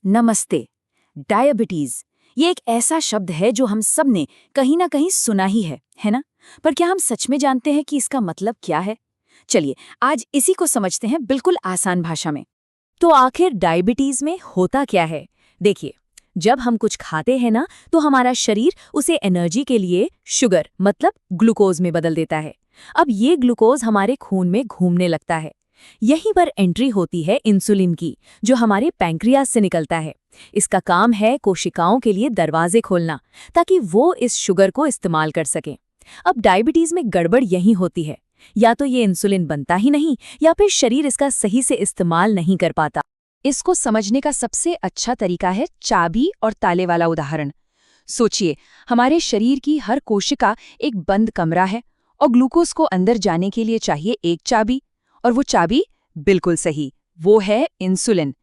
नमस्ते। डायबिटीज ये एक ऐसा शब्द है जो हम सब ने कहीं ना कहीं सुना ही है ना? पर क्या हम सच में जानते हैं कि इसका मतलब क्या है? चलिए आज इसी को समझते हैं बिल्कुल आसान भाषा में। तो आखिर डायबिटीज में होता क्या है? देखिए, जब हम कुछ खाते हैं ना तो हमारा शरीर उसे एनर्जी के लिए शुगर मतलब ग्लूकोज में बदल देता है। अब ये ग्लूकोज हमारे खून में घूमने लगता है। यहीं पर एंट्री होती है इंसुलिन की, जो हमारे पैंक्रियाज से निकलता है। इसका काम है कोशिकाओं के लिए दरवाजे खोलना, ताकि वो इस शुगर को इस्तेमाल कर सकें। अब डायबिटीज में गड़बड़ यही होती है, या तो ये इंसुलिन बनता ही नहीं या फिर शरीर इसका सही से इस्तेमाल नहीं कर पाता। इसको समझने का सबसे अच्छा तरीका है चाबी और ताले वाला उदाहरण। सोचिए, हमारे शरीर की हर कोशिका एक बंद कमरा है और ग्लूकोज को अंदर जाने के लिए चाहिए एक चाबी, और वो चाबी बिल्कुल सही, वो है इंसुलिन।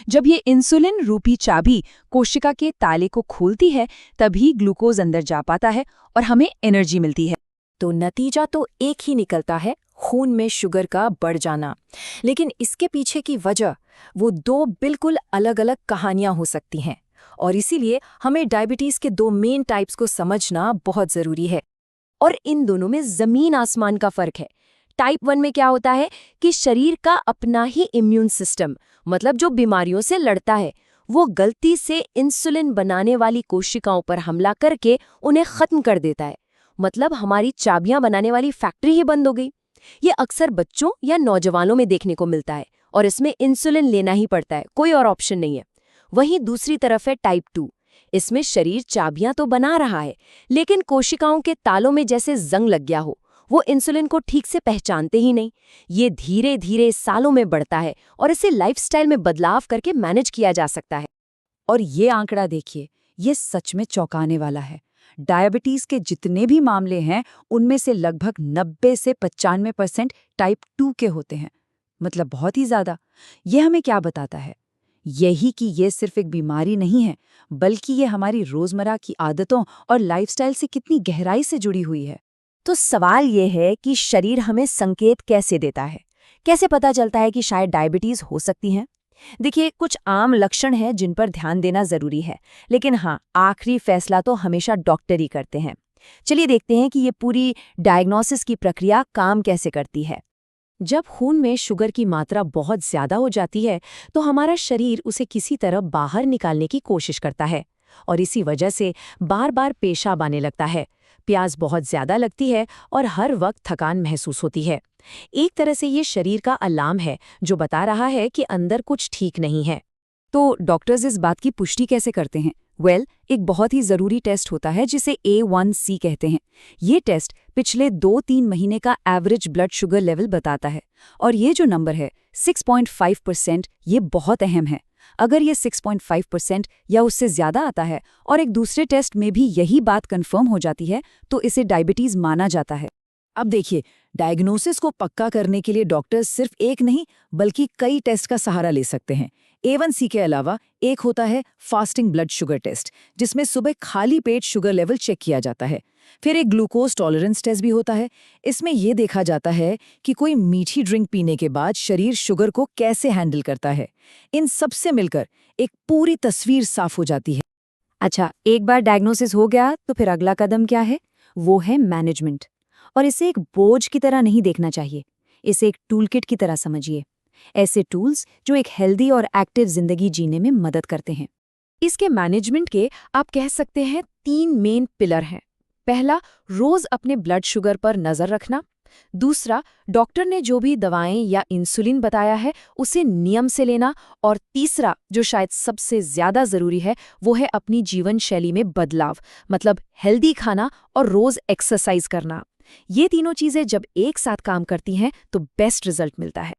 जब ये इंसुलिन रूपी चाबी कोशिका के ताले को खोलती है, तभी ग्लूकोज अंदर जा पाता है और हमें एनर्जी मिलती है। तो नतीजा तो एक ही निकलता है, खून में शुगर का बढ़ जाना। लेकिन इसके पीछे की वजह, वो दो बिल्कुल अलग अलग कहानियां हो सकती हैं। और इसीलिए हमें डायबिटीज के दो मेन टाइप्स को समझना बहुत जरूरी है। और इन दोनों में जमीन आसमान का फर्क है। टाइप 1 में क्या होता है कि शरीर का अपना ही इम्यून सिस्टम, मतलब जो बीमारियों से लड़ता है, वो गलती से इंसुलिन बनाने वाली कोशिकाओं पर हमला करके उन्हें खत्म कर देता है। मतलब हमारी चाबियां बनाने वाली फैक्ट्री ही बंद हो गई। ये अक्सर बच्चों या नौजवानों में देखने को मिलता है और इसमें इंसुलिन लेना ही पड़ता है, कोई और ऑप्शन नहीं है। वहीं दूसरी तरफ है टाइप 2। इसमें शरीर चाबियां तो बना रहा है, लेकिन कोशिकाओं के तालों में जैसे जंग लग गया हो। वो इंसुलिन को ठीक से पहचानते ही नहीं। ये धीरे धीरे सालों में बढ़ता है और इसे लाइफस्टाइल में बदलाव करके मैनेज किया जा सकता है। और ये आंकड़ा देखिए, ये सच में चौंकाने वाला है। डायबिटीज के जितने भी मामले हैं, उनमें से लगभग 90 से 95% टाइप 2 के होते हैं। मतलब बहुत ही ज्यादा। ये हमें क्या बताता है? यही कि ये सिर्फ एक बीमारी नहीं है, बल्कि ये हमारी रोजमर्रा की आदतों और लाइफस्टाइल से कितनी गहराई से जुड़ी हुई है। तो सवाल ये है कि शरीर हमें संकेत कैसे देता है? कैसे पता चलता है कि शायद डायबिटीज हो सकती है? देखिए, कुछ आम लक्षण हैं जिन पर ध्यान देना जरूरी है, लेकिन हाँ, आखिरी फैसला तो हमेशा डॉक्टर ही करते हैं। चलिए देखते हैं कि ये पूरी डायग्नोसिस की प्रक्रिया काम कैसे करती है। जब खून में शुगर की मात्रा बहुत ज्यादा हो जाती है, तो हमारा शरीर उसे किसी तरह बाहर निकालने की कोशिश करता है, और इसी वजह से बार बार पेशाब आने लगता है, प्यास बहुत ज्यादा लगती है और हर वक्त थकान महसूस होती है। एक तरह से ये शरीर का अलार्म है जो बता रहा है कि अंदर कुछ ठीक नहीं है। तो डॉक्टर्स इस बात की पुष्टि कैसे करते हैं? एक बहुत ही जरूरी टेस्ट होता है जिसे A1C कहते हैं। ये टेस्ट पिछले 2-3 महीने का एवरेज ब्लड शुगर लेवल बताता है, और ये जो नंबर है 6.5%, ये बहुत अहम है। अगर ये 6.5% या उससे ज्यादा आता है और एक दूसरे टेस्ट में भी यही बात कंफर्म हो जाती है, तो इसे डायबिटीज माना जाता है। अब देखिए, डायग्नोसिस को पक्का करने के लिए डॉक्टर्स सिर्फ एक नहीं बल्कि कई टेस्ट का सहारा ले सकते हैं। A1C के अलावा एक होता है फास्टिंग ब्लड शुगर टेस्ट, जिसमें सुबह खाली पेट शुगर लेवल चेक किया जाता है। फिर एक ग्लूकोज टॉलरेंस टेस्ट भी होता है। इसमें यह देखा जाता है कि कोई मीठी ड्रिंक पीने के बाद शरीर शुगर को कैसे हैंडल करता है। इन सब से मिलकर एक पूरी तस्वीर साफ हो जाती है। अच्छा, एक बार डायग्नोसिस हो गया तो फिर अगला कदम क्या है? वो है मैनेजमेंट। और इसे एक बोझ की तरह नहीं देखना चाहिए, इसे एक टूलकिट की तरह समझिए। ऐसे टूल्स जो एक हेल्दी और एक्टिव जिंदगी जीने में मदद करते हैं। इसके मैनेजमेंट के आप कह सकते हैं 3 मेन पिलर हैं। पहला, रोज अपने ब्लड शुगर पर नजर रखना। दूसरा, डॉक्टर ने जो भी दवाएं या इंसुलिन बताया है उसे नियम से लेना। और तीसरा, जो शायद सबसे ज्यादा जरूरी है, वो है अपनी जीवन शैली में बदलाव, मतलब हेल्दी खाना और रोज एक्सरसाइज करना। ये तीनों चीजें जब एक साथ काम करती हैं तो बेस्ट रिजल्ट मिलता है।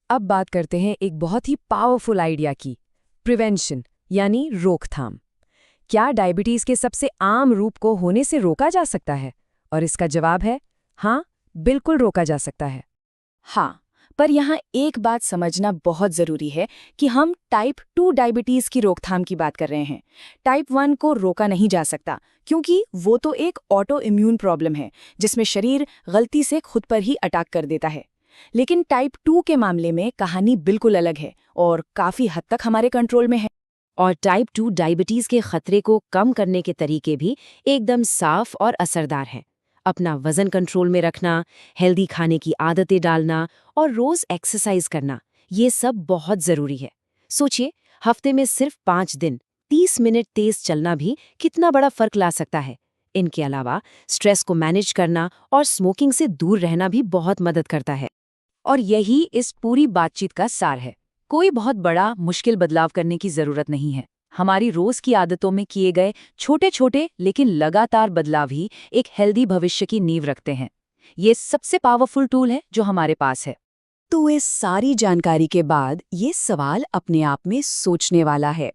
अब बात करते हैं एक बहुत ही पावरफुल आइडिया की, प्रिवेंशन यानी रोकथाम। क्या डायबिटीज के सबसे आम रूप को होने से रोका जा सकता है? और इसका जवाब है हाँ, बिल्कुल रोका जा सकता है। हाँ, पर यहाँ एक बात समझना बहुत जरूरी है कि हम टाइप 2 डायबिटीज की रोकथाम की बात कर रहे हैं। टाइप 1 को रोका नहीं जा सकता, क्योंकि वो तो एक ऑटो इम्यून प्रॉब्लम है जिसमें शरीर गलती से खुद पर ही अटैक कर देता है। लेकिन टाइप 2 के मामले में कहानी बिल्कुल अलग है और काफी हद तक हमारे कंट्रोल में है। और टाइप 2 डायबिटीज के खतरे को कम करने के तरीके भी एकदम साफ और असरदार हैं। अपना वजन कंट्रोल में रखना, हेल्दी खाने की आदतें डालना और रोज एक्सरसाइज करना, ये सब बहुत जरूरी है। सोचिए, हफ्ते में सिर्फ 5 दिन 30 मिनट तेज चलना भी कितना बड़ा फर्क ला सकता है। इनके अलावा स्ट्रेस को मैनेज करना और स्मोकिंग से दूर रहना भी बहुत मदद करता है। और यही इस पूरी बातचीत का सार है। कोई बहुत बड़ा मुश्किल बदलाव करने की जरूरत नहीं है। हमारी रोज की आदतों में किए गए छोटे छोटे लेकिन लगातार बदलाव ही एक हेल्दी भविष्य की नींव रखते हैं। ये सबसे पावरफुल टूल है जो हमारे पास है। तो इस सारी जानकारी के बाद ये सवाल अपने आप में सोचने वाला है।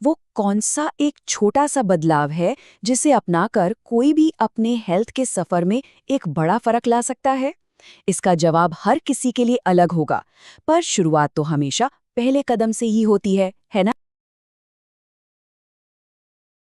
वो कौन सा एक छोटा सा बदलाव है जिसे अपनाकर कोई भी अपने हेल्थ के सफर में एक बड़ा फर्क ला सकता है? इसका जवाब हर किसी के लिए अलग होगा, पर शुरुआत तो हमेशा पहले कदम से ही होती है ना?